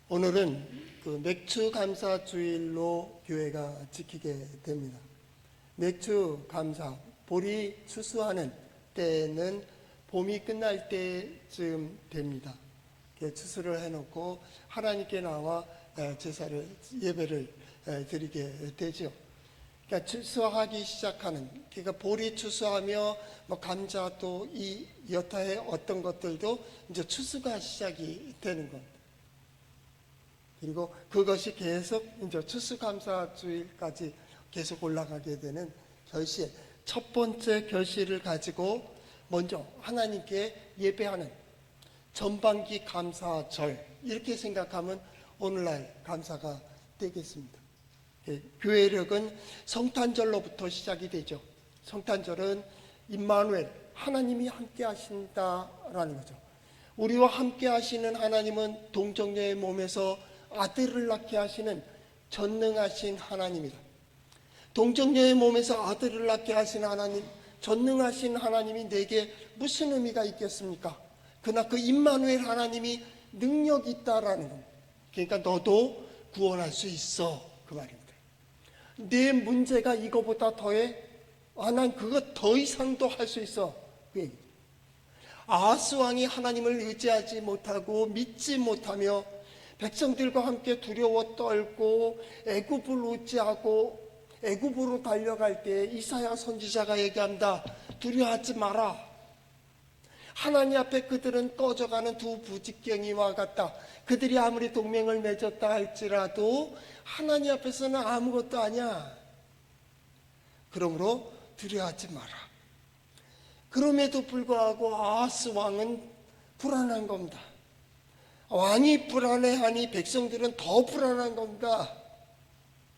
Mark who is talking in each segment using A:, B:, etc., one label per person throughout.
A: 오늘은 그 맥주 감사 주일로 교회가 지키게 됩니다. 맥주 감사, 보리 추수하는 때는 봄이 끝날 때쯤 됩니다. 추수를 해놓고 하나님께 나와 제사를 예배를 드리게 되죠. 그러니까 추수하기 시작하는, 그러니까 보리 추수하며 뭐 감자도 이 여타의 어떤 것들도 이제 추수가 시작이 되는 겁니다. 그리고 그것이 계속 이제 추수감사주일까지 계속 올라가게 되는 결실, 첫 번째 결실을 가지고 먼저 하나님께 예배하는 전반기 감사절, 이렇게 생각하면 오늘날 감사가 되겠습니다. 교회력은 성탄절로부터 시작이 되죠. 성탄절은 임마누엘, 하나님이 함께 하신다라는 거죠. 우리와 함께 하시는 하나님은 동정녀의 몸에서 아들을 낳게 하시는 전능하신 하나님이다. 동정녀의 몸에서 아들을 낳게 하신 하나님, 전능하신 하나님이 내게 무슨 의미가 있겠습니까? 그러나 그 임마누엘 하나님이 능력이 있다라는 겁니다. 그러니까 너도 구원할 수 있어, 그 말입니다. 내 문제가 이거보다 더해? 난 그거 더 이상도 할 수 있어, 그 얘기입니다. 아하스 왕이 하나님을 의지하지 못하고 믿지 못하며 백성들과 함께 두려워 떨고 애굽을 의지하고 애굽으로 달려갈 때 이사야 선지자가 얘기한다. 두려워하지 마라. 하나님 앞에 그들은 꺼져가는 두 부직갱이와 같다. 그들이 아무리 동맹을 맺었다 할지라도 하나님 앞에서는 아무것도 아니야. 그러므로 두려워하지 마라. 그럼에도 불구하고 아하스 왕은 불안한 겁니다. 왕이 불안해하니 백성들은 더 불안한 겁니다.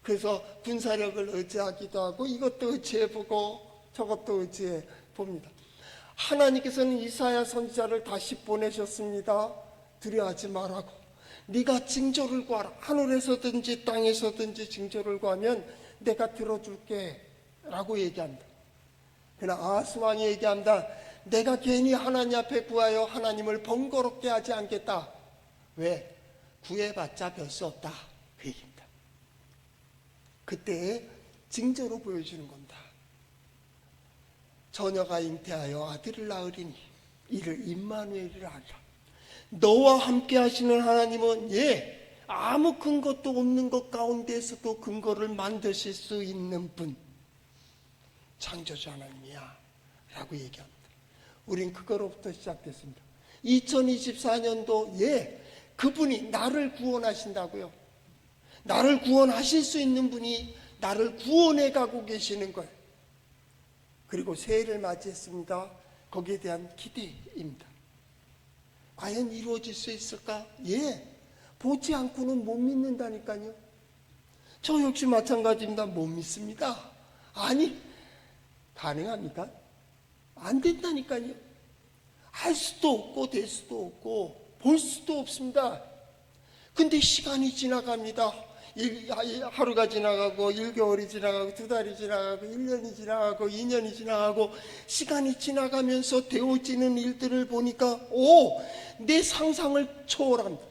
A: 그래서 군사력을 의지하기도 하고 이것도 의지해보고 저것도 의지해봅니다. 하나님께서는 이사야 선지자를 다시 보내셨습니다. 두려워하지 말라고. 네가 징조를 구하라. 하늘에서든지 땅에서든지 징조를 구하면 내가 들어줄게 라고 얘기합니다. 그러나 아하스 왕이 얘기합니다. 내가 괜히 하나님 앞에 구하여 하나님을 번거롭게 하지 않겠다. 왜? 구해봤자 별 수 없다, 그 얘기입니다. 그때 징조로 보여주는 겁니다. 처녀가 잉태하여 아들을 낳으리니 이를 임마누엘이라 하리라. 너와 함께 하시는 하나님은 아무 근거도 없는 것 가운데에서도 근거를 만드실 수 있는 분, 창조주 하나님이야 라고 얘기합니다. 우린 그거로부터 시작됐습니다. 2024년도 그분이 나를 구원하신다고요. 나를 구원하실 수 있는 분이 나를 구원해 가고 계시는 거예요. 그리고 새해를 맞이했습니다. 거기에 대한 기대입니다. 과연 이루어질 수 있을까? 보지 않고는 못 믿는다니까요. 저 역시 마찬가지입니다. 못 믿습니다. 아니, 가능합니까? 안 된다니까요. 할 수도 없고 될 수도 없고 볼 수도 없습니다. 근데 시간이 지나갑니다. 하루가 지나가고 1개월이 지나가고 2달이 지나가고 1년이 지나가고 2년이 지나가고 시간이 지나가면서 되어지는 일들을 보니까 내 상상을 초월합니다.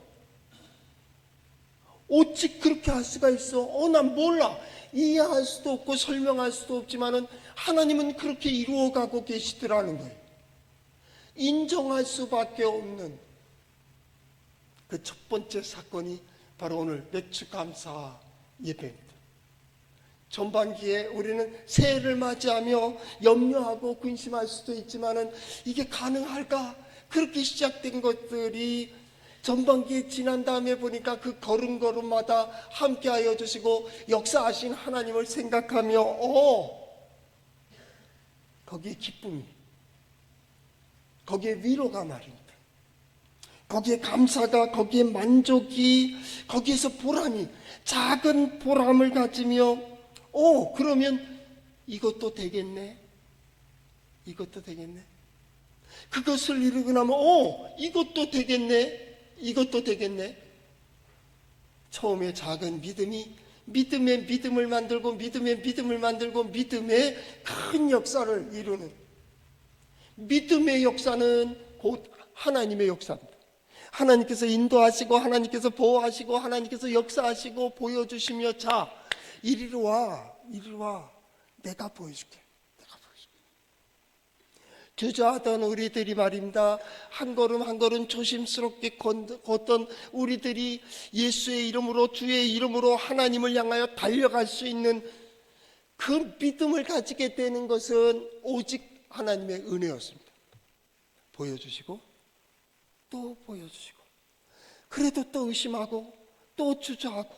A: 어찌 그렇게 할 수가 있어? 난 몰라. 이해할 수도 없고 설명할 수도 없지만은 하나님은 그렇게 이루어가고 계시더라는 거예요. 인정할 수밖에 없는 그 첫 번째 사건이 바로 오늘 맥주 감사 예배입니다. 전반기에 우리는 새해를 맞이하며 염려하고 근심할 수도 있지만은 이게 가능할까? 그렇게 시작된 것들이 전반기에 지난 다음에 보니까 그 걸음걸음마다 함께하여 주시고 역사하신 하나님을 생각하며 거기에 기쁨이, 거기에 위로가 말입니다. 거기에 감사가, 거기에 만족이, 거기에서 보람이, 작은 보람을 가지며 그러면 이것도 되겠네, 이것도 되겠네. 그것을 이루고 나면 이것도 되겠네, 이것도 되겠네. 처음에 작은 믿음이 믿음의 믿음을 만들고 믿음의 믿음을 만들고 믿음의 큰 역사를 이루는, 믿음의 역사는 곧 하나님의 역사입니다. 하나님께서 인도하시고 하나님께서 보호하시고 하나님께서 역사하시고 보여주시며 자 이리로 와 내가 보여줄게. 주저하던 우리들이 말입니다. 한 걸음 한 걸음 조심스럽게 걷던 우리들이 예수의 이름으로 주의 이름으로 하나님을 향하여 달려갈 수 있는 그 믿음을 가지게 되는 것은 오직 하나님의 은혜였습니다. 보여주시고 또 보여주시고 그래도 또 의심하고 또 주저하고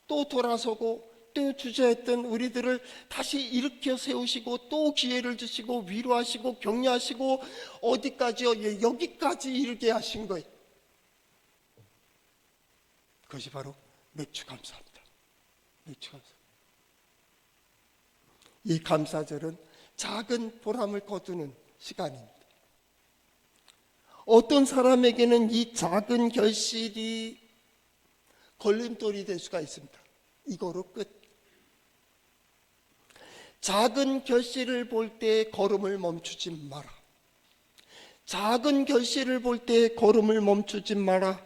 A: 또 돌아서고 또 주저했던 우리들을 다시 일으켜 세우시고 또 기회를 주시고 위로하시고 격려하시고 어디까지요? 여기까지 이르게 하신 거예요. 그것이 바로 맥주 감사합니다. 맥주 감사. 이 감사절은 작은 보람을 거두는 시간입니다. 어떤 사람에게는 이 작은 결실이 걸림돌이 될 수가 있습니다. 이거로 끝. 작은 결실을 볼 때 걸음을 멈추지 마라. 작은 결실을 볼 때 걸음을 멈추지 마라.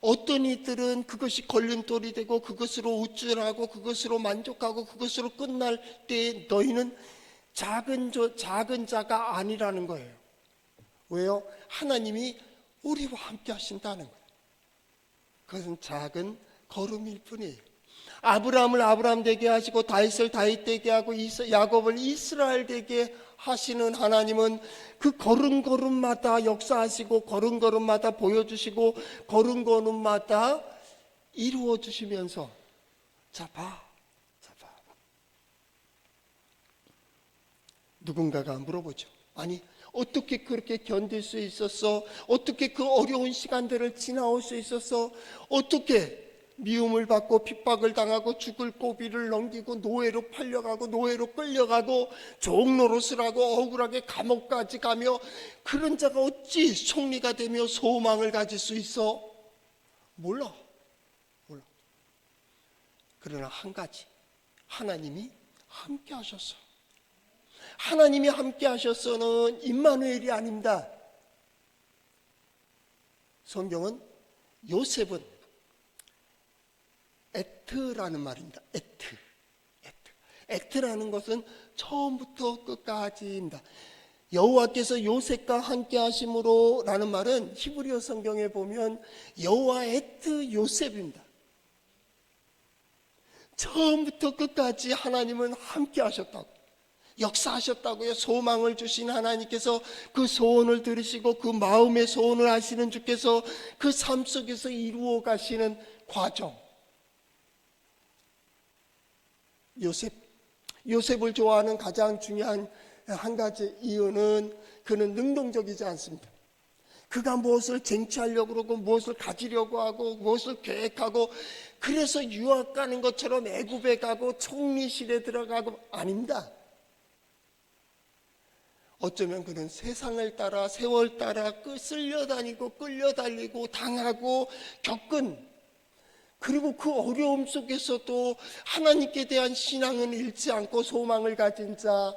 A: 어떤 이들은 그것이 걸림돌이 되고 그것으로 우쭐하고 그것으로 만족하고 그것으로 끝날 때 너희는 작은 자가 아니라는 거예요. 왜요? 하나님이 우리와 함께 하신다는 거예요. 그것은 작은 걸음일 뿐이에요. 아브라함을 아브라함 되게 하시고 다윗을 다윗 되게 하고 야곱을 이스라엘 되게 하시는 하나님은 그 걸음걸음마다 역사하시고 걸음걸음마다 보여주시고 걸음걸음마다 이루어주시면서 잡아. 누군가가 물어보죠. 아니 어떻게 그렇게 견딜 수 있었어? 어떻게 그 어려운 시간들을 지나올 수 있었어? 어떻게 미움을 받고 핍박을 당하고 죽을 고비를 넘기고 노예로 팔려가고 노예로 끌려가고 종노릇을 하고 억울하게 감옥까지 가며 그런 자가 어찌 총리가 되며 소망을 가질 수 있어? 몰라. 그러나 한 가지, 하나님이 함께 하셨어. 하나님이 함께 하셨어는 임마누엘이 아닙니다. 성경은 요셉은 에트라는 말입니다. 에트라는 것은 처음부터 끝까지입니다. 여호와께서 요셉과 함께 하심으로 라는 말은 히브리어 성경에 보면 여호와 에트 요셉입니다. 처음부터 끝까지 하나님은 함께 하셨다고, 역사하셨다고요. 소망을 주신 하나님께서 그 소원을 들으시고 그 마음의 소원을 하시는 주께서 그 삶 속에서 이루어 가시는 과정. 요셉을 좋아하는 가장 중요한 한 가지 이유는 그는 능동적이지 않습니다. 그가 무엇을 쟁취하려고 그러고 무엇을 가지려고 하고 무엇을 계획하고 그래서 유학 가는 것처럼 애굽에 가고 총리실에 들어가고 아닙니다. 어쩌면 그는 세상을 따라 세월 따라 쓸려다니고 끌려달리고 당하고 겪은, 그리고 그 어려움 속에서도 하나님께 대한 신앙은 잃지 않고 소망을 가진 자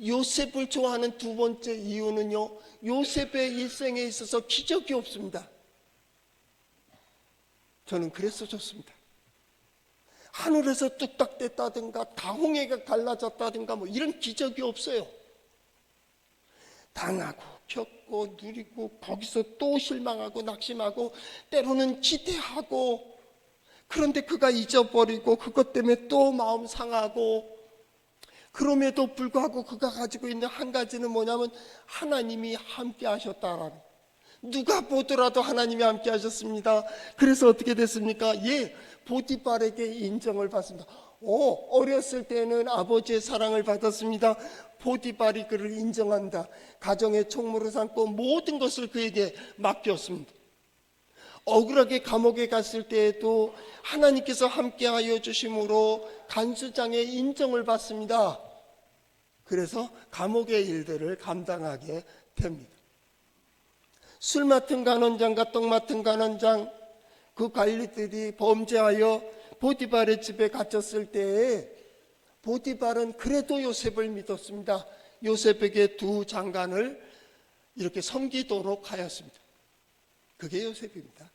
A: 요셉을 좋아하는 두 번째 이유는요, 요셉의 일생에 있어서 기적이 없습니다. 저는 그래서 좋습니다. 하늘에서 뚝딱 뗐다든가 다홍해가 갈라졌다든가 뭐 이런 기적이 없어요. 당하고 겪고 누리고 거기서 또 실망하고 낙심하고 때로는 기대하고, 그런데 그가 잊어버리고 그것 때문에 또 마음 상하고, 그럼에도 불구하고 그가 가지고 있는 한 가지는 뭐냐면 하나님이 함께 하셨다라는, 누가 보더라도 하나님이 함께 하셨습니다. 그래서 어떻게 됐습니까? 보디발에게 인정을 받습니다. 어렸을 때는 아버지의 사랑을 받았습니다. 보디발이 그를 인정한다. 가정의 총무를 삼고 모든 것을 그에게 맡겼습니다. 억울하게 감옥에 갔을 때에도 하나님께서 함께하여 주심으로 간수장의 인정을 받습니다. 그래서 감옥의 일들을 감당하게 됩니다. 술 맡은 간원장과 떡 맡은 간원장, 그 관리들이 범죄하여 보디발의 집에 갇혔을 때에 보디발은 그래도 요셉을 믿었습니다. 요셉에게 두 장관을 이렇게 섬기도록 하였습니다. 그게 요셉입니다.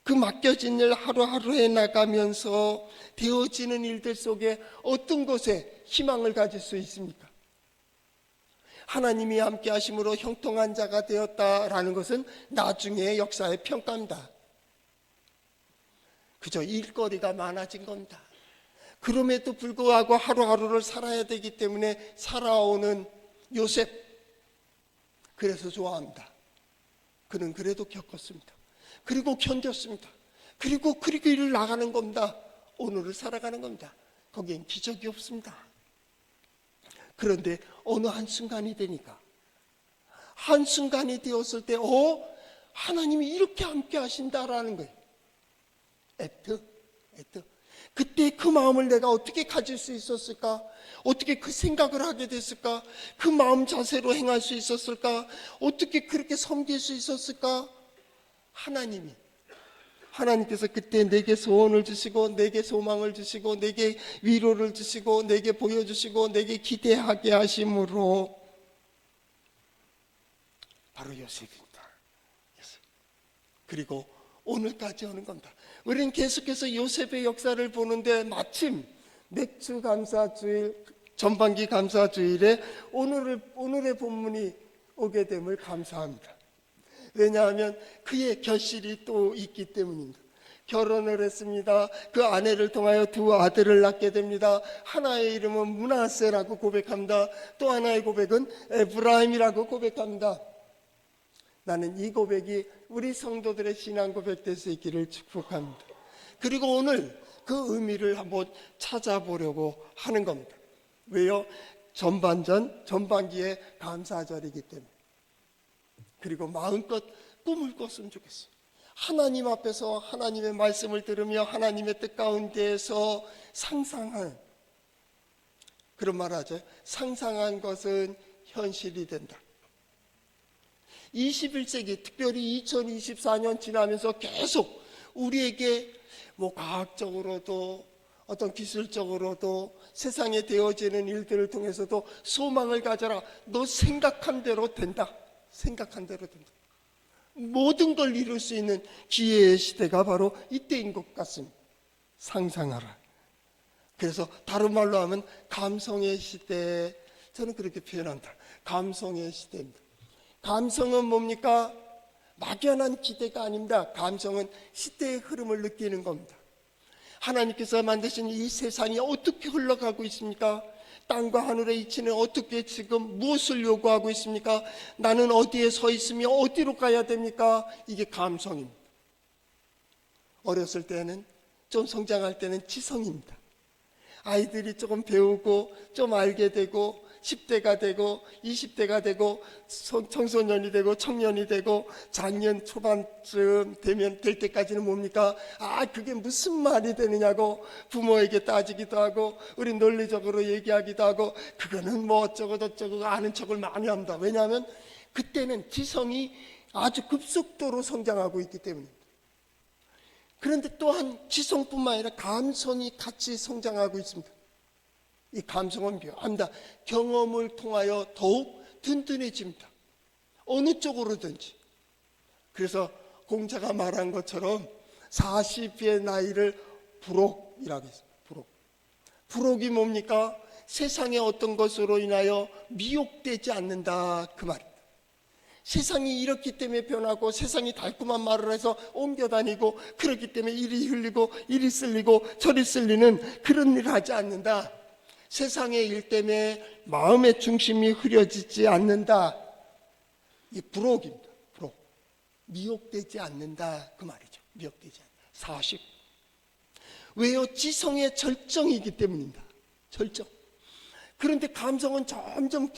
A: 그 맡겨진 일 하루하루 해나가면서 되어지는 일들 속에 어떤 것에 희망을 가질 수 있습니까? 하나님이 함께 하심으로 형통한 자가 되었다라는 것은 나중에 역사의 평가입니다. 그저 일거리가 많아진 겁니다. 그럼에도 불구하고 하루하루를 살아야 되기 때문에 살아오는 요셉, 그래서 좋아합니다. 그는 그래도 겪었습니다. 그리고 견뎠습니다. 그리고 그 길을 나가는 겁니다. 오늘을 살아가는 겁니다. 거기엔 기적이 없습니다. 그런데 어느 한순간이 되니까, 한순간이 되었을 때 하나님이 이렇게 함께 하신다라는 거예요. 애트. 그때 그 마음을 내가 어떻게 가질 수 있었을까? 어떻게 그 생각을 하게 됐을까? 그 마음 자세로 행할 수 있었을까? 어떻게 그렇게 섬길 수 있었을까? 하나님께서 그때 내게 소원을 주시고, 내게 소망을 주시고, 내게 위로를 주시고, 내게 보여주시고, 내게 기대하게 하심으로 바로 요셉입니다. 그리고 오늘까지 오는 겁니다. 우리는 계속해서 요셉의 역사를 보는데 마침 맥주 감사주일, 전반기 감사주일에 오늘의 본문이 오게 됨을 감사합니다. 왜냐하면 그의 결실이 또 있기 때문입니다. 결혼을 했습니다. 그 아내를 통하여 두 아들을 낳게 됩니다. 하나의 이름은 므낫세라고 고백합니다. 또 하나의 고백은 에브라임이라고 고백합니다. 나는 이 고백이 우리 성도들의 신앙 고백 될 수 있기를 축복합니다. 그리고 오늘 그 의미를 한번 찾아보려고 하는 겁니다. 왜요? 전반기에 감사절이기 때문에. 그리고 마음껏 꿈을 꿨으면 좋겠어요. 하나님 앞에서 하나님의 말씀을 들으며 하나님의 뜻 가운데에서 상상한, 그런 말 하죠. 상상한 것은 현실이 된다. 21세기, 특별히 2024년 지나면서 계속 우리에게 과학적으로도 어떤 기술적으로도 세상에 되어지는 일들을 통해서도 소망을 가져라. 너 생각한 대로 된다. 생각한 대로 된다. 모든 걸 이룰 수 있는 기회의 시대가 바로 이때인 것 같습니다. 상상하라. 그래서 다른 말로 하면 감성의 시대, 저는 그렇게 표현한다. 감성의 시대입니다. 감성은 뭡니까? 막연한 기대가 아닙니다. 감성은 시대의 흐름을 느끼는 겁니다. 하나님께서 만드신 이 세상이 어떻게 흘러가고 있습니까? 땅과 하늘의 이치는 어떻게 지금 무엇을 요구하고 있습니까? 나는 어디에 서 있으며 어디로 가야 됩니까? 이게 감성입니다. 어렸을 때는, 좀 성장할 때는 지성입니다. 아이들이 조금 배우고 좀 알게 되고 10대가 되고 20대가 되고 청소년이 되고 청년이 되고 작년 초반쯤 될 때까지는 뭡니까? 그게 무슨 말이 되느냐고 부모에게 따지기도 하고 우리 논리적으로 얘기하기도 하고 그거는 뭐 어쩌고 저쩌고 아는 척을 많이 합니다. 왜냐하면 그때는 지성이 아주 급속도로 성장하고 있기 때문입니다. 그런데 또한 지성뿐만 아니라 감성이 같이 성장하고 있습니다. 이 감성은 묘합니다. 경험을 통하여 더욱 든든해집니다. 어느 쪽으로든지. 그래서 공자가 말한 것처럼 40의 나이를 불옥이라고 했습니다. 불옥이 뭡니까? 세상의 어떤 것으로 인하여 미혹되지 않는다, 그 말입니다. 세상이 이렇기 때문에 변하고 세상이 달콤한 말을 해서 옮겨다니고 그렇기 때문에 이리 흘리고 이리 쓸리고 저리 쓸리는 그런 일을 하지 않는다. 세상의 일 때문에 마음의 중심이 흐려지지 않는다. 이 불옥입니다. 불옥. 미혹되지 않는다, 그 말이죠. 미혹되지 않는다. 40. 왜요? 지성의 절정이기 때문입니다. 절정. 그런데 감성은 점점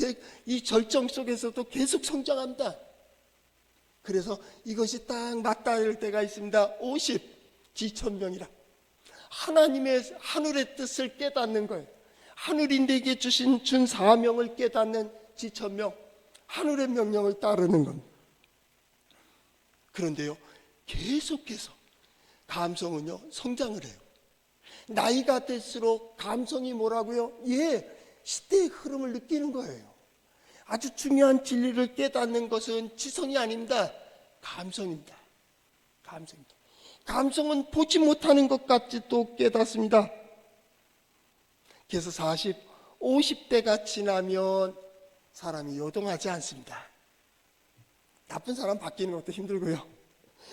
A: 이 절정 속에서도 계속 성장합니다. 그래서 이것이 딱 맞닿을 때가 있습니다. 50, 지천명이라. 하나님의 하늘의 뜻을 깨닫는 거예요. 하늘이 내게 준 사명을 깨닫는 지천명, 하늘의 명령을 따르는 겁니다. 그런데요, 계속해서 감성은요 성장을 해요. 나이가 들수록 감성이 뭐라고요? 시대의 흐름을 느끼는 거예요. 아주 중요한 진리를 깨닫는 것은 지성이 아닙니다. 감성입니다. 감성입니다. 감성은 보지 못하는 것 같이 또 깨닫습니다. 그래서 40, 50대가 지나면 사람이 요동하지 않습니다. 나쁜 사람 바뀌는 것도 힘들고요.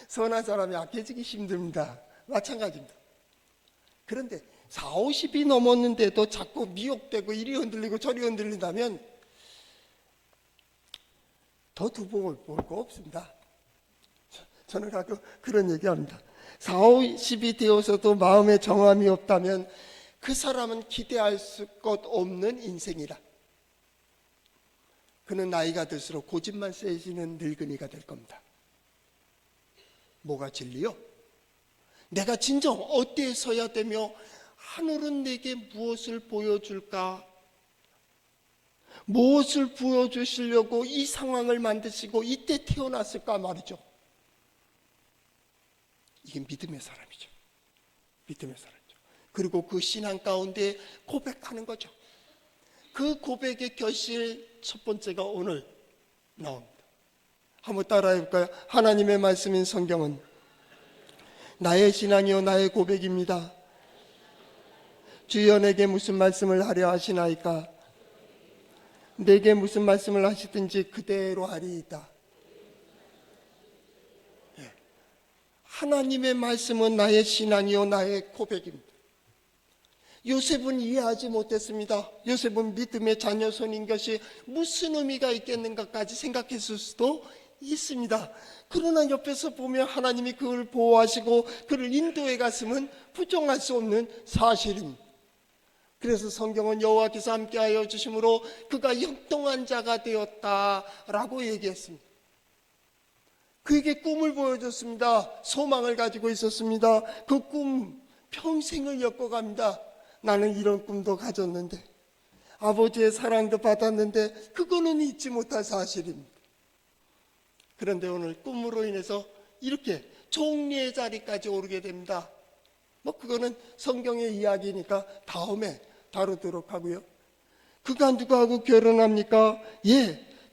A: 선한 사람이 악해지기 힘듭니다. 마찬가지입니다. 그런데 40, 50이 넘었는데도 자꾸 미혹되고 이리 흔들리고 저리 흔들린다면 더 두고 볼 거 없습니다. 저는 가끔 그런 얘기합니다. 40, 50이 되어서도 마음에 정함이 없다면 그 사람은 기대할 것 없는 인생이라. 그는 나이가 들수록 고집만 세지는 늙은이가 될 겁니다. 뭐가 진리요? 내가 진정 어디에 서야 되며 하늘은 내게 무엇을 보여줄까? 무엇을 보여주시려고 이 상황을 만드시고 이때 태어났을까 말이죠. 이게 믿음의 사람이죠. 믿음의 사람이죠. 그리고 그 신앙 가운데 고백하는 거죠. 그 고백의 결실 첫 번째가 오늘 나옵니다. 한번 따라해 볼까요? 하나님의 말씀인 성경은 나의 신앙이요 나의 고백입니다. 주여 내게 무슨 말씀을 하려 하시나이까? 내게 무슨 말씀을 하시든지 그대로 하리이다. 하나님의 말씀은 나의 신앙이요 나의 고백입니다. 요셉은 이해하지 못했습니다. 요셉은 믿음의 자녀손인 것이 무슨 의미가 있겠는가까지 생각했을 수도 있습니다. 그러나 옆에서 보면 하나님이 그를 보호하시고 그를 인도해 갔음은 부정할 수 없는 사실입니다. 그래서 성경은 여호와께서 함께하여 주심으로 그가 형통한 자가 되었다라고 얘기했습니다. 그에게 꿈을 보여줬습니다. 소망을 가지고 있었습니다. 그 꿈 평생을 엮어갑니다. 나는 이런 꿈도 가졌는데 아버지의 사랑도 받았는데 그거는 잊지 못할 사실입니다. 그런데 오늘 꿈으로 인해서 이렇게 총리의 자리까지 오르게 됩니다. 그거는 성경의 이야기니까 다음에 다루도록 하고요. 그가 누구하고 결혼합니까?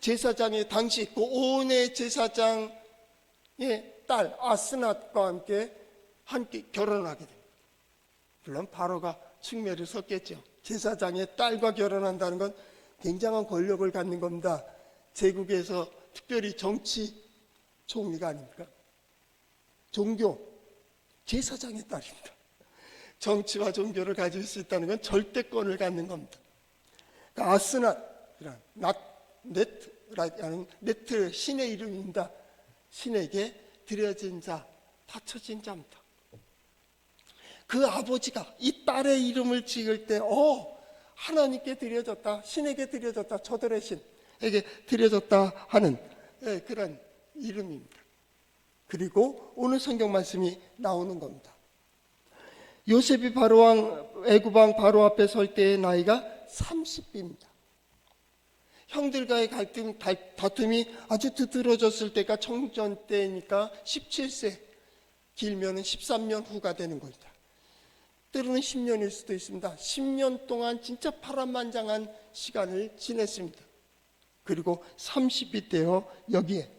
A: 제사장의 당시 고온의 제사장의 딸 아스낫과 함께 결혼하게 됩니다. 물론 바로가 충매를 섰겠죠. 제사장의 딸과 결혼한다는 건 굉장한 권력을 갖는 겁니다. 제국에서 특별히 정치 총리가 아닙니까? 종교 제사장의 딸입니다. 정치와 종교를 가질 수 있다는 건 절대권을 갖는 겁니다. 아스낫이란 네트 신의 이름입니다. 신에게 드려진 자, 바쳐진 자입니다. 그 아버지가 이 딸의 이름을 지을 때 하나님께 드려졌다, 신에게 드려졌다, 저들의 신에게 드려졌다 하는 그런 이름입니다. 그리고 오늘 성경 말씀이 나오는 겁니다. 요셉이 애굽왕 바로 앞에 설 때의 나이가 30입니다. 형들과의 다툼이 아주 두드러졌을 때가 청전 때니까 17세, 길면은 13년 후가 되는 겁니다. 때로는 10년일 수도 있습니다. 10년 동안 진짜 파란만장한 시간을 지냈습니다. 그리고 30이 되어 여기에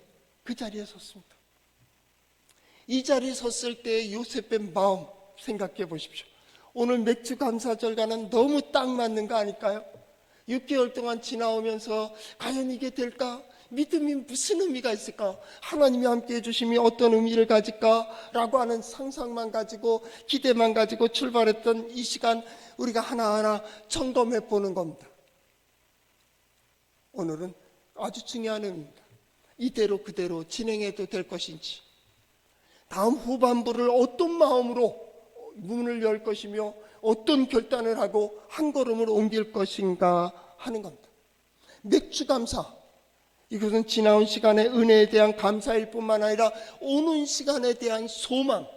A: 그 자리에 섰습니다. 이 자리에 섰을 때 요셉의 마음 생각해 보십시오. 오늘 맥주 감사절과는 너무 딱 맞는 거 아닐까요? 6개월 동안 지나오면서 과연 이게 될까? 믿음이 무슨 의미가 있을까? 하나님이 함께 해주심이 어떤 의미를 가질까? 라고 하는 상상만 가지고 기대만 가지고 출발했던 이 시간 우리가 하나하나 점검해 보는 겁니다. 오늘은 아주 중요한 의미입니다. 이대로 그대로 진행해도 될 것인지, 다음 후반부를 어떤 마음으로 문을 열 것이며 어떤 결단을 하고 한 걸음을 옮길 것인가 하는 겁니다. 맥주 감사, 이것은 지나온 시간의 은혜에 대한 감사일 뿐만 아니라 오는 시간에 대한 소망,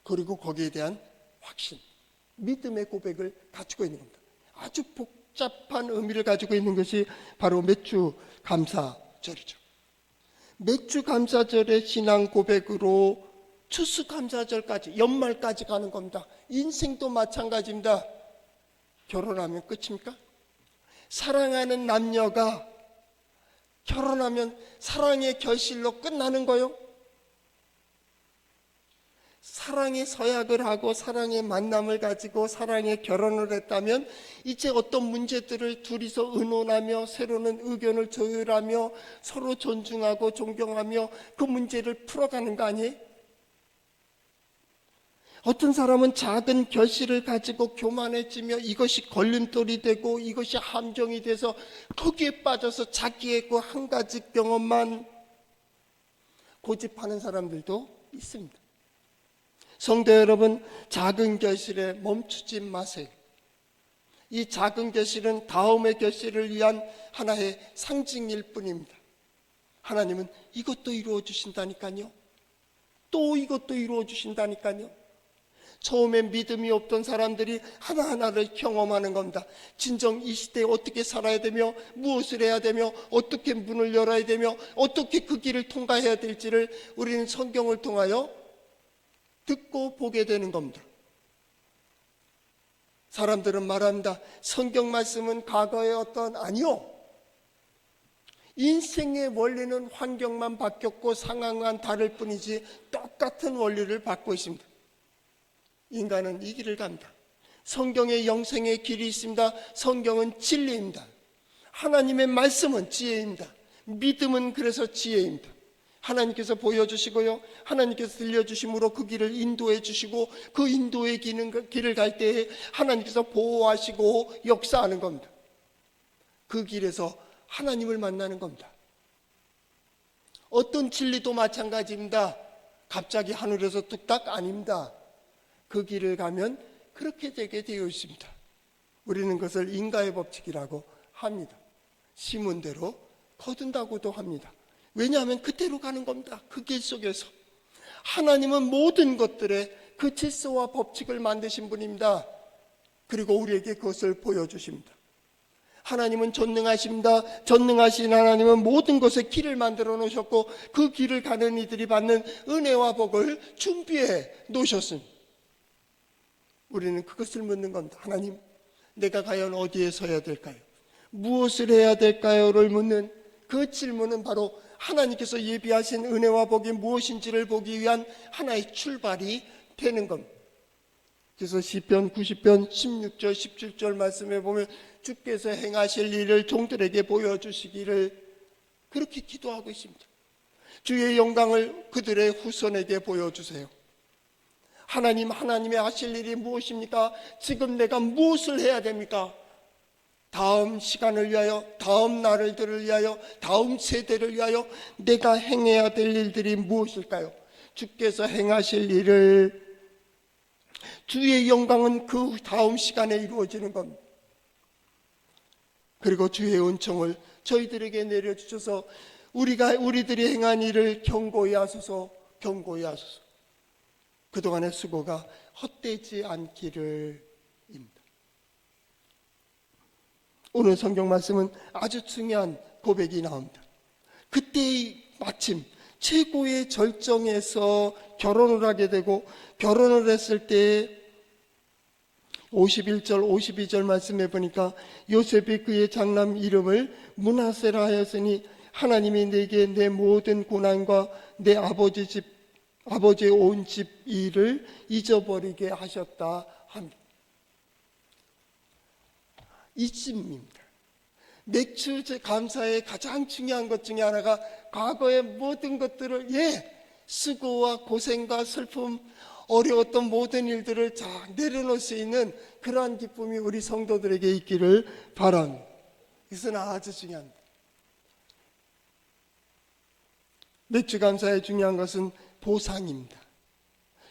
A: 그리고 거기에 대한 확신, 믿음의 고백을 가지고 있는 겁니다. 아주 복잡한 의미를 가지고 있는 것이 바로 맥주 감사절이죠. 맥주 감사절의 신앙 고백으로 추수감사절까지, 연말까지 가는 겁니다. 인생도 마찬가지입니다. 결혼하면 끝입니까? 사랑하는 남녀가 결혼하면 사랑의 결실로 끝나는 거요? 사랑의 서약을 하고 사랑의 만남을 가지고 사랑의 결혼을 했다면 이제 어떤 문제들을 둘이서 의논하며 새로는 의견을 조율하며 서로 존중하고 존경하며 그 문제를 풀어가는 거 아니에요? 어떤 사람은 작은 결실을 가지고 교만해지며 이것이 걸림돌이 되고 이것이 함정이 돼서 거기에 빠져서 자기의 그 한 가지 경험만 고집하는 사람들도 있습니다. 성도 여러분, 작은 결실에 멈추지 마세요. 이 작은 결실은 다음의 결실을 위한 하나의 상징일 뿐입니다. 하나님은 이것도 이루어 주신다니까요. 또 이것도 이루어 주신다니까요. 처음엔 믿음이 없던 사람들이 하나하나를 경험하는 겁니다. 진정 이 시대에 어떻게 살아야 되며 무엇을 해야 되며 어떻게 문을 열어야 되며 어떻게 그 길을 통과해야 될지를 우리는 성경을 통하여 듣고 보게 되는 겁니다. 사람들은 말합니다. 성경 말씀은 과거의 어떤 아니요. 인생의 원리는 환경만 바뀌었고 상황만 다를 뿐이지 똑같은 원리를 받고 있습니다. 인간은 이 길을 갑니다. 성경에 영생의 길이 있습니다. 성경은 진리입니다. 하나님의 말씀은 지혜입니다. 믿음은 그래서 지혜입니다. 하나님께서 보여주시고요, 하나님께서 들려주심으로 그 길을 인도해 주시고 그 인도의 길을 갈 때에 하나님께서 보호하시고 역사하는 겁니다. 그 길에서 하나님을 만나는 겁니다. 어떤 진리도 마찬가지입니다. 갑자기 하늘에서 뚝딱 아닙니다. 그 길을 가면 그렇게 되게 되어 있습니다. 우리는 그것을 인가의 법칙이라고 합니다. 심은 대로 거둔다고도 합니다. 왜냐하면 그대로 가는 겁니다. 그 길 속에서 하나님은 모든 것들의 그 질서와 법칙을 만드신 분입니다. 그리고 우리에게 그것을 보여주십니다. 하나님은 전능하십니다. 전능하신 하나님은 모든 것의 길을 만들어 놓으셨고 그 길을 가는 이들이 받는 은혜와 복을 준비해 놓으셨습니다. 우리는 그것을 묻는 겁니다. 하나님, 내가 과연 어디에 서야 될까요? 무엇을 해야 될까요?를 묻는 그 질문은 바로 하나님께서 예비하신 은혜와 복이 무엇인지를 보기 위한 하나의 출발이 되는 겁니다. 그래서 시편 90편 16절 17절 말씀에 보면 주께서 행하실 일을 종들에게 보여주시기를 그렇게 기도하고 있습니다. 주의 영광을 그들의 후손에게 보여주세요. 하나님의 하실 일이 무엇입니까? 지금 내가 무엇을 해야 됩니까? 다음 시간을 위하여, 다음 날들을 위하여, 다음 세대를 위하여 내가 행해야 될 일들이 무엇일까요? 주께서 행하실 일을, 주의 영광은 그 다음 시간에 이루어지는 겁니다. 그리고 주의 은총을 저희들에게 내려주셔서 우리들이 행한 일을 경고히 하소서, 경고히 하소서. 그동안의 수고가 헛되지 않기를 입니다. 오늘 성경 말씀은 아주 중요한 고백이 나옵니다. 그때의 마침 최고의 절정에서 결혼을 하게 되고 결혼을 했을 때 51절 52절 말씀해 보니까 요셉이 그의 장남 이름을 므낫세라 하였으니 하나님이 내게 내 모든 고난과 내 아버지의 온 집 일을 잊어버리게 하셨다 합니다. 이쯤입니다. 맥주 감사의 가장 중요한 것 중에 하나가 과거의 모든 것들을 수고와 고생과 슬픔, 어려웠던 모든 일들을 쫙 내려놓을 수 있는 그러한 기쁨이 우리 성도들에게 있기를 바랍니다. 이것은 아주 중요합니다. 맥주 감사의 중요한 것은 보상입니다.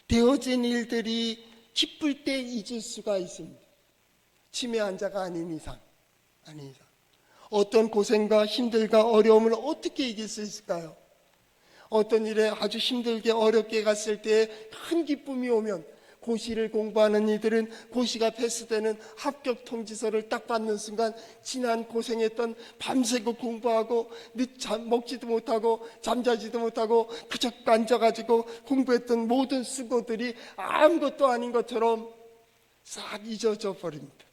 A: 되어진 일들이 기쁠 때 잊을 수가 있습니다. 치매 환자가 아닌 이상. 어떤 고생과 힘들과 어려움을 어떻게 이길 수 있을까요? 어떤 일에 아주 힘들게 어렵게 갔을 때 큰 기쁨이 오면 고시를 공부하는 이들은 고시가 패스되는 합격 통지서를 딱 받는 순간 지난 고생했던 밤새고 공부하고 먹지도 못하고 잠자지도 못하고 그저 앉아가지고 공부했던 모든 수고들이 아무것도 아닌 것처럼 싹 잊어져 버립니다.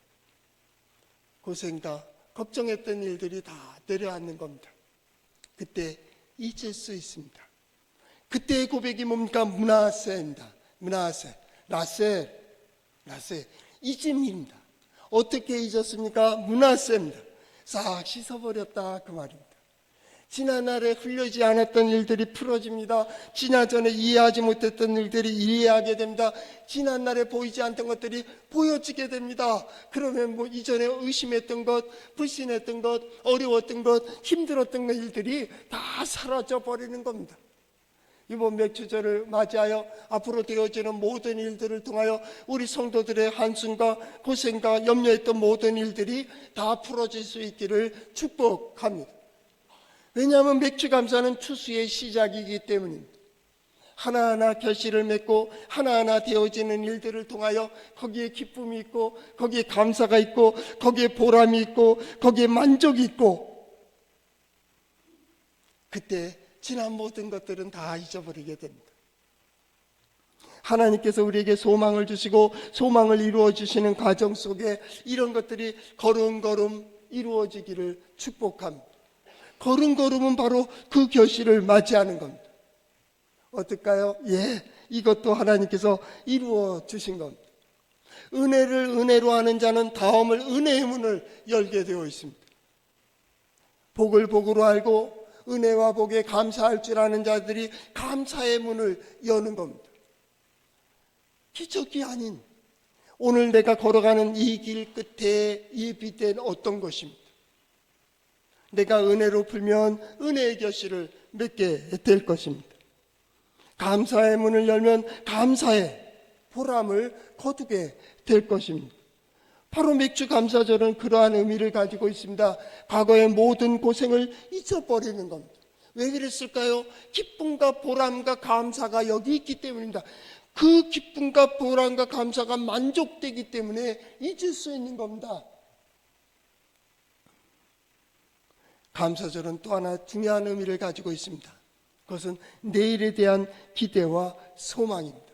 A: 고생과 걱정했던 일들이 다 내려앉는 겁니다. 그때 잊을 수 있습니다. 그때의 고백이 뭡니까? 므낫세입니다. 므낫세, 라셀, 잊음입니다. 어떻게 잊었습니까? 므낫세입니다. 싹 씻어버렸다 그 말입니다. 지난날에 흘려지지 않았던 일들이 풀어집니다. 지난전에 이해하지 못했던 일들이 이해하게 됩니다. 지난날에 보이지 않던 것들이 보여지게 됩니다. 그러면 뭐 이전에 의심했던 것, 불신했던 것, 어려웠던 것, 힘들었던 일들이 다 사라져 버리는 겁니다. 이번 맥주절을 맞이하여 앞으로 되어지는 모든 일들을 통하여 우리 성도들의 한숨과 고생과 염려했던 모든 일들이 다 풀어질 수 있기를 축복합니다. 왜냐하면 맥주감사는 추수의 시작이기 때문입니다. 하나하나 결실을 맺고 하나하나 되어지는 일들을 통하여 거기에 기쁨이 있고 거기에 감사가 있고 거기에 보람이 있고 거기에 만족이 있고, 그때 지난 모든 것들은 다 잊어버리게 됩니다. 하나님께서 우리에게 소망을 주시고 소망을 이루어 주시는 과정 속에 이런 것들이 걸음걸음 이루어지기를 축복합니다. 걸음걸음은 바로 그 결실을 맞이하는 겁니다. 어떨까요? 이것도 하나님께서 이루어 주신 겁니다. 은혜를 은혜로 하는 자는 다음을 은혜의 문을 열게 되어 있습니다. 복을 복으로 알고 은혜와 복에 감사할 줄 아는 자들이 감사의 문을 여는 겁니다. 기적이 아닌 오늘 내가 걸어가는 이 길 끝에 예비된 어떤 것입니다. 내가 은혜로 풀면 은혜의 결실을 맺게 될 것입니다. 감사의 문을 열면 감사의 보람을 거두게 될 것입니다. 바로 맥주 감사절은 그러한 의미를 가지고 있습니다. 과거의 모든 고생을 잊어버리는 겁니다. 왜 그랬을까요? 기쁨과 보람과 감사가 여기 있기 때문입니다. 그 기쁨과 보람과 감사가 만족되기 때문에 잊을 수 있는 겁니다. 감사절은 또 하나 중요한 의미를 가지고 있습니다. 그것은 내일에 대한 기대와 소망입니다.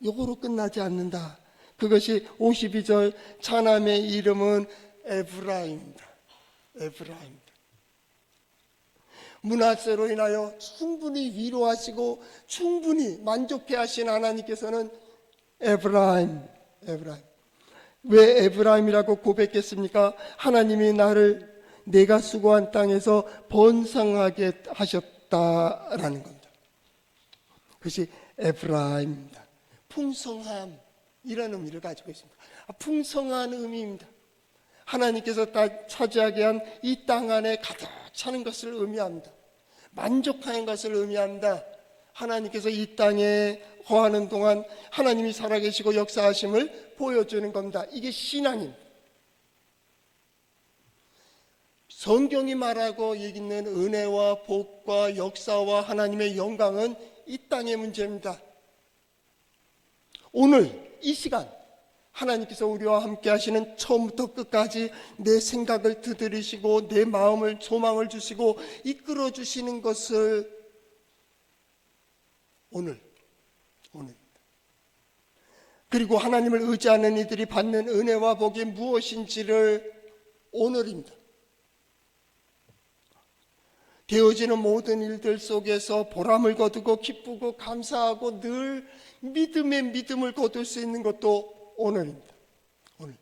A: 요거로 끝나지 않는다. 그것이 52절 차남의 이름은 에브라임입니다. 에브라임입니다. 므낫세로 인하여 충분히 위로하시고 충분히 만족해 하신 하나님께서는 에브라임. 왜 에브라임이라고 고백했습니까? 하나님이 나를 내가 수고한 땅에서 번성하게 하셨다라는 겁니다. 그것이 에브라임입니다. 풍성함, 이런 의미를 가지고 있습니다. 풍성한 의미입니다. 하나님께서 차지하게 한 이 땅 안에 가득 차는 것을 의미합니다. 만족하는 것을 의미합니다. 하나님께서 이 땅에 거하는 동안 하나님이 살아계시고 역사하심을 보여주는 겁니다. 이게 신앙입니다. 성경이 말하고 있는 은혜와 복과 역사와 하나님의 영광은 이 땅의 문제입니다. 오늘 이 시간 하나님께서 우리와 함께 하시는 처음부터 끝까지 내 생각을 두드리시고 내 마음을 소망을 주시고 이끌어 주시는 것을 오늘입니다. 그리고 하나님을 의지하는 이들이 받는 은혜와 복이 무엇인지를 오늘입니다. 되어지는 모든 일들 속에서 보람을 거두고 기쁘고 감사하고 늘 믿음의 믿음을 거둘 수 있는 것도 오늘입니다. 오늘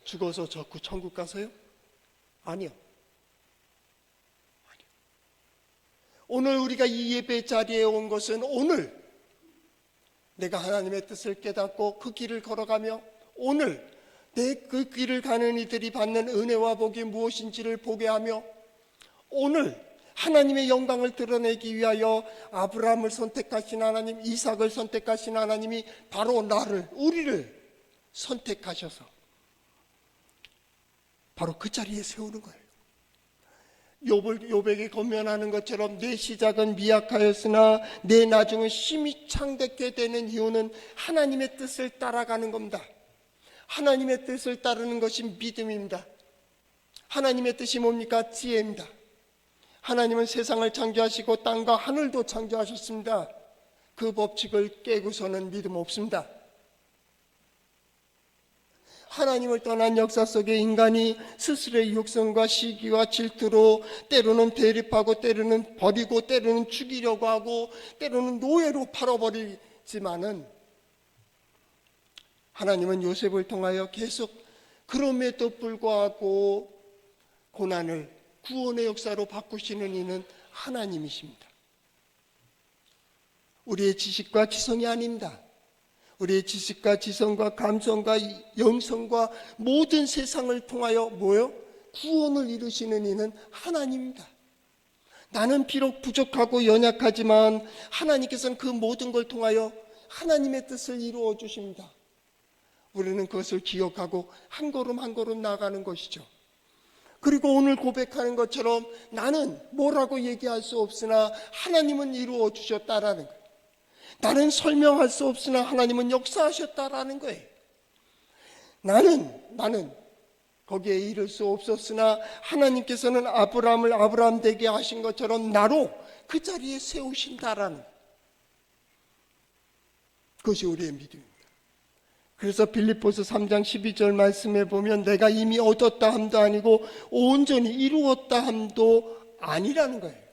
A: 죽어서 저구 천국 가서요? 아니요. 오늘 우리가 이 예배 자리에 온 것은 오늘 내가 하나님의 뜻을 깨닫고 그 길을 걸어가며 오늘 내 그 길을 가는 이들이 받는 은혜와 복이 무엇인지를 보게 하며 오늘 하나님의 영광을 드러내기 위하여 아브라함을 선택하신 하나님, 이삭을 선택하신 하나님이 바로 나를, 우리를 선택하셔서 바로 그 자리에 세우는 거예요. 욥에게 권면하는 것처럼 내 시작은 미약하였으나 내 나중은 심히 창대케 되는 이유는 하나님의 뜻을 따라가는 겁니다. 하나님의 뜻을 따르는 것이 믿음입니다. 하나님의 뜻이 뭡니까? 지혜입니다. 하나님은 세상을 창조하시고 땅과 하늘도 창조하셨습니다. 그 법칙을 깨고서는 믿음 없습니다. 하나님을 떠난 역사 속에 인간이 스스로의 육성과 시기와 질투로 때로는 대립하고 때로는 버리고 때로는 죽이려고 하고 때로는 노예로 팔아버리지만은 하나님은 요셉을 통하여 계속 그럼에도 불구하고 고난을 구원의 역사로 바꾸시는 이는 하나님이십니다. 우리의 지식과 지성이 아닙니다. 우리의 지식과 지성과 감성과 영성과 모든 세상을 통하여 뭐요? 구원을 이루시는 이는 하나님입니다. 나는 비록 부족하고 연약하지만 하나님께서는 그 모든 걸 통하여 하나님의 뜻을 이루어 주십니다. 우리는 그것을 기억하고 한 걸음 한 걸음 나아가는 것이죠. 그리고 오늘 고백하는 것처럼 나는 뭐라고 얘기할 수 없으나 하나님은 이루어 주셨다라는 거예요. 나는 설명할 수 없으나 하나님은 역사하셨다라는 거예요. 나는 거기에 이를 수 없었으나 하나님께서는 아브라함을 아브라함 되게 하신 것처럼 나로 그 자리에 세우신다라는 거예요. 그것이 우리의 믿음입니다. 그래서 빌립보서 3장 12절 말씀에 보면 내가 이미 얻었다 함도 아니고 온전히 이루었다 함도 아니라는 거예요.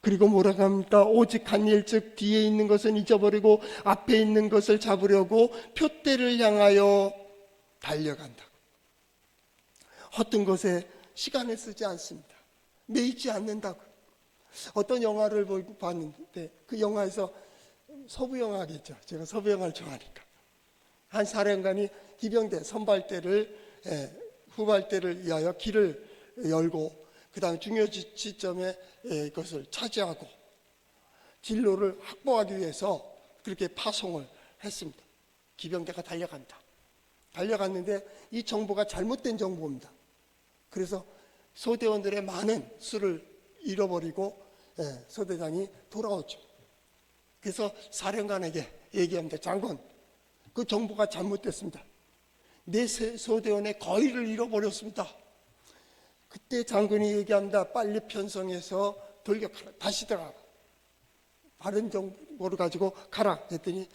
A: 그리고 뭐라고 합니까? 오직 한 일 즉 뒤에 있는 것은 잊어버리고 앞에 있는 것을 잡으려고 표대를 향하여 달려간다고. 어떤 것에 시간을 쓰지 않습니다. 매이지 않는다고. 어떤 영화를 봤는데 그 영화에서 서부 영화겠죠. 제가 서부 영화를 좋아하니까. 한 사령관이 기병대 선발대를 후발대를 위하여 길을 열고 그 다음에 중요 지점에 그것을 차지하고 진로를 확보하기 위해서 그렇게 파송을 했습니다. 기병대가 달려간다. 달려갔는데 이 정보가 잘못된 정보입니다. 그래서 소대원들의 많은 수를 잃어버리고 소대장이 돌아오죠. 그래서 사령관에게 얘기합니다. 장군, 그 정보가 잘못됐습니다. 내 소대원의 거의를 잃어버렸습니다. 그때 장군이 얘기합니다. 빨리 편성해서 돌격하라. 다시 들어가라. 바른 정보를 가지고 가라. 했더니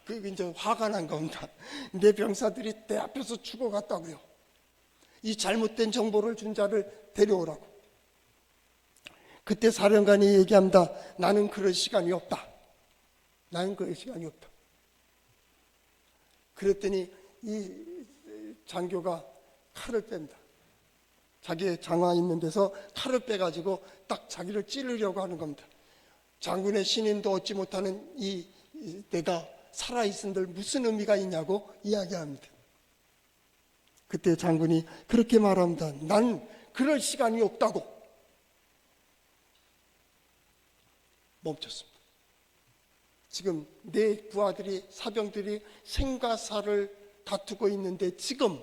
A: 그 이제 화가 난 겁니다. 내 병사들이 내 앞에서 죽어갔다고요. 이 잘못된 정보를 준 자를 데려오라고. 그때 사령관이 얘기합니다. 나는 그럴 시간이 없다. 나는 그럴 시간이 없다. 그랬더니 이 장교가 칼을 뺍니다. 자기의 장화 있는 데서 칼을 빼가지고 딱 자기를 찌르려고 하는 겁니다. 장군의 신임도 얻지 못하는 내가 살아있은들 무슨 의미가 있냐고 이야기합니다. 그때 장군이 그렇게 말합니다. 난 그럴 시간이 없다고. 멈췄습니다. 지금 내 부하들이 사병들이 생과 사를 다투고 있는데 지금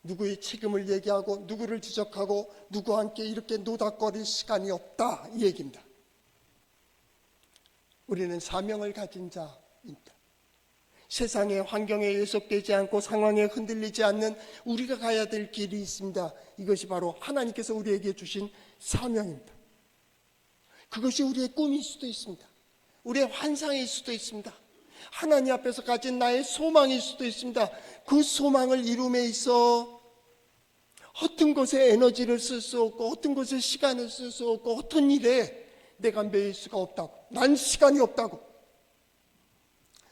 A: 누구의 책임을 얘기하고 누구를 지적하고 누구와 함께 이렇게 노닥거릴 시간이 없다 이 얘기입니다. 우리는 사명을 가진 자입니다. 세상의 환경에 예속되지 않고 상황에 흔들리지 않는 우리가 가야 될 길이 있습니다. 이것이 바로 하나님께서 우리에게 주신 사명입니다. 그것이 우리의 꿈일 수도 있습니다. 우리의 환상일 수도 있습니다. 하나님 앞에서 가진 나의 소망일 수도 있습니다. 그 소망을 이룸에 있어 어떤 것에 에너지를 쓸 수 없고 어떤 것에 시간을 쓸 수 없고 어떤 일에 내가 매일 수가 없다고. 난 시간이 없다고.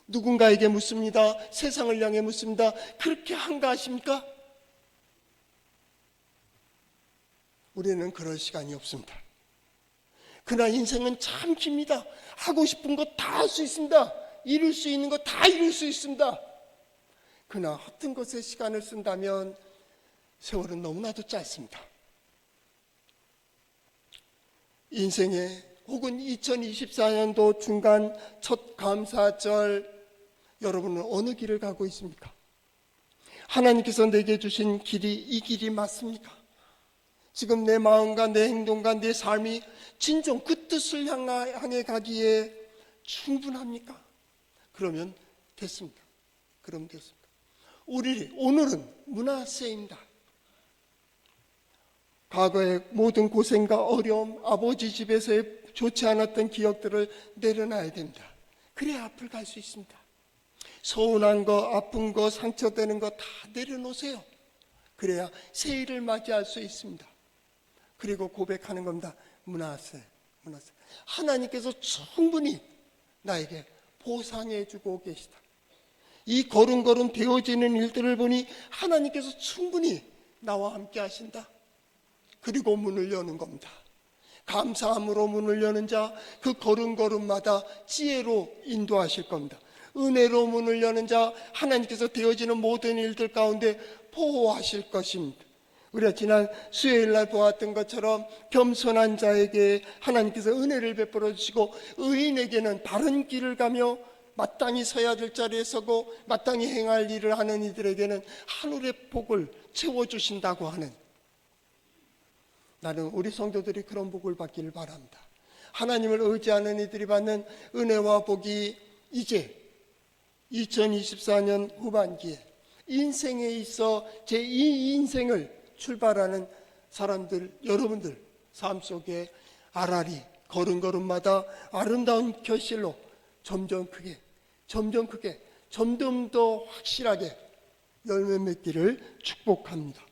A: 누군가에게 묻습니다. 세상을 향해 묻습니다. 그렇게 한가하십니까? 우리는 그럴 시간이 없습니다. 그러나 인생은 참 깁니다. 하고 싶은 거 다 할 수 있습니다. 이룰 수 있는 거 다 이룰 수 있습니다. 그러나 어떤 것에 시간을 쓴다면 세월은 너무나도 짧습니다. 인생의 혹은 2024년도 중간 첫 감사절 여러분은 어느 길을 가고 있습니까? 하나님께서 내게 주신 길이 이 길이 맞습니까? 지금 내 마음과 내 행동과 내 삶이 진정 그 뜻을 향해 가기에 충분합니까? 그러면 됐습니다. 그러면 됐습니다. 오늘은 문화세입니다. 과거의 모든 고생과 어려움, 아버지 집에서의 좋지 않았던 기억들을 내려놔야 됩니다. 그래야 앞을 갈 수 있습니다. 서운한 거, 아픈 거, 상처되는 거 다 내려놓으세요. 그래야 새해를 맞이할 수 있습니다. 그리고 고백하는 겁니다. 문하세. 하나님께서 충분히 나에게 보상해주고 계시다. 이 걸음걸음 되어지는 일들을 보니 하나님께서 충분히 나와 함께 하신다. 그리고 문을 여는 겁니다. 감사함으로 문을 여는 자, 그 걸음걸음마다 지혜로 인도하실 겁니다. 은혜로 문을 여는 자, 하나님께서 되어지는 모든 일들 가운데 보호하실 것입니다. 우리가 지난 수요일날 보았던 것처럼 겸손한 자에게 하나님께서 은혜를 베풀어 주시고, 의인에게는 바른 길을 가며 마땅히 서야 될 자리에 서고 마땅히 행할 일을 하는 이들에게는 하늘의 복을 채워주신다고 하는, 나는 우리 성도들이 그런 복을 받기를 바랍니다. 하나님을 의지하는 이들이 받는 은혜와 복이 이제 2024년 후반기에 인생에 있어 제2 인생을 출발하는 사람들, 여러분들 삶 속에 알알이 걸음걸음마다 아름다운 결실로 점점 크게, 점점 더 확실하게 열매 맺기를 축복합니다.